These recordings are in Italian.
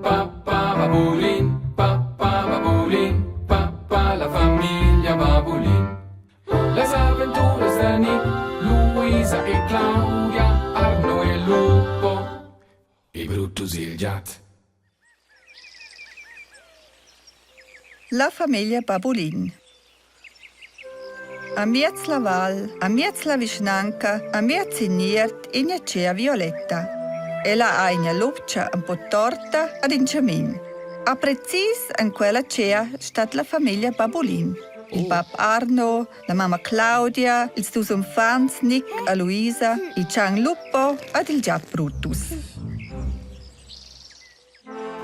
Babulin, papà, la famiglia Babulin. Las aventuras de Nick, Luisa e Claudia, Arno e Lupo, e Brutus e il Giat. La famiglia Babulin. A miez la val, a miez la vischnanca, a miez in niert in cea violetta. Ella ha una lupcia un po' torta ad in ciamin. A precis in quella cea stat la famiglia Babulin. Il bab Arno, la mamma Claudia, il dus infants Nick e Luisa, il Cian Lupo ed il Giat Brutus.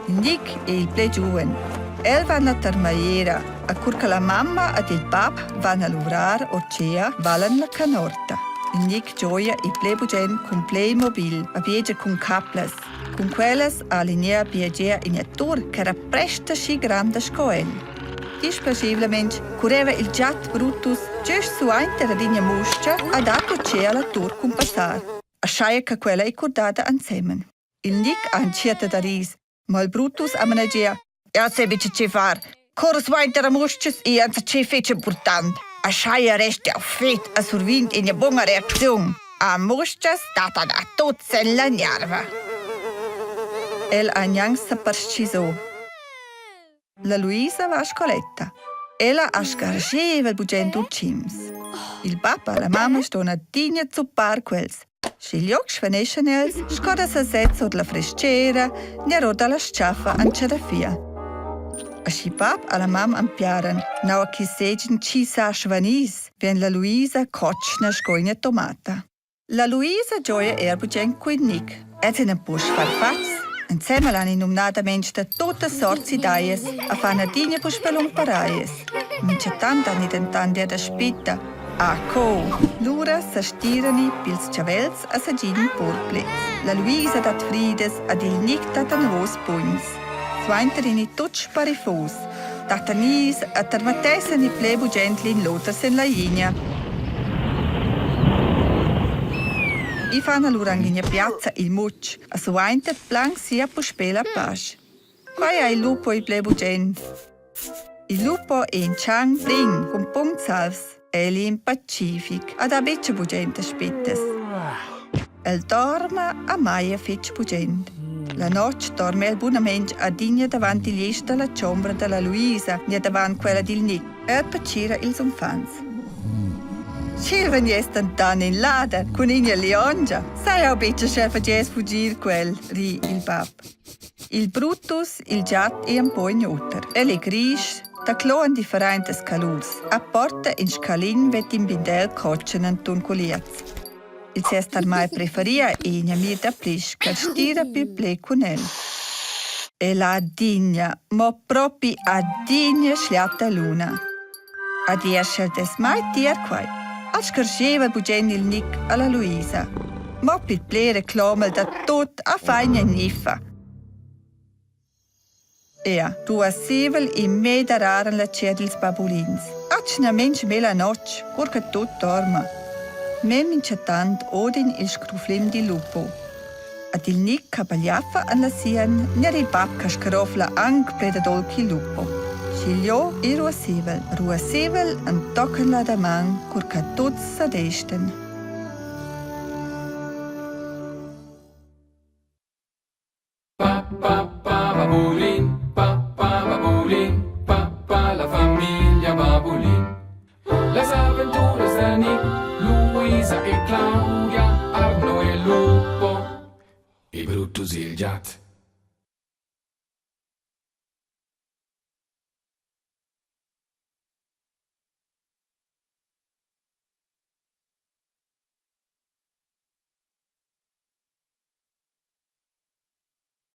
Nick è il più giovane. El va a termaiera, a curca la mamma ed il bab vanno a lavorare o cea valen la canorta. Il Nick gioia il plebugen con Playmobil, a viaggia con caplas. Con quelles a linea viaggia in a tour che era presto sci grande scoel. Displacevolmente correva il Giat Brutus giusto su una linea muscia a dato cea la tour con passare. A sciaia che quella è cordata insieme. Il Nick ha inciata da ris, ma il Brutus a managia. Ja, se bitte ce far. Corus weiter musches e anza ce fece important. A sciaia resta fet a survint in a buona reazione. A musches data da tozze la nerva. El a niang sa parciso. La Luisa va a scoletta. Ella a scargeva il bugento cims. Il papa e la mamma stona digna zuppar quels. Si gli occhi svenescen els, scoda sa set od la frescera, ne roda la sciaffa an cerafia. A si pap a la mam ampiaren, nau a chi segin ci sa schvanis, vien la Luisa cocna scoina tomata. La Luisa gioia bugen coi Nick, et in un busch farfaz. Insieme l'han inumnadamente da tutte sorti d'aies, a fana digna busch pelung paraies. Mince tanta ni tentandi ad aspetta. A co, l'ura sa stirani pils chavels a sa gin porplez. La Luisa dat frides ad il Nick dat an ros puins. Svainterini tot sparifos, tatanis a termatessa ni plebu gentli in lotas en la linea. I fanno l'urangina piazza il mucci, a svainter blanc sia puspela pas. Quai ha il lupo i plebu gent. Il lupo è in Chang Bling, con punct salvs, eli in Pacific, ad abecce bugente spettes. El dorma a maia fetch bugente. La notte dorme el bunamente a digna davanti l'esta la ciombra della Luisa, ne davanti quella del Nick, e pacira ils infants. Silvan jestan tan in lada, con igna leongia. Sai au becce chefa jes fugir quel, ri il bab. Il Brutus, il Giat e un po' ignoter. El è gris, da cloan differentes calus. A porta in scalin vet in bindel cocen antun coliaz. Il sestar mai preferia e nia mir da plisch, che stira più ple con el. E la digna, ma proprio a digna sliata luna. A dia sceltes mai tier quai. Al scargeva bugen il Nick alla Luisa. Ma più ple reclamel da tot a faina niffa. Ea, tu a sivel in me dararen la cedils babulins. Acna mensch me la noc, curca tot dorma. Mem incetant odin il scruflim di lupo. Ad il Nick capagliaffa an la sien, neri babca scarofla anc predadolchi lupo. Sciglio e ruasivel an tocken la da man, curca tot sadesten. Babulin, papà, la famiglia Babulin. Las aventuras de Nick, Luisa e Claudia, Arno e Lupo, e Brutus e il Giat.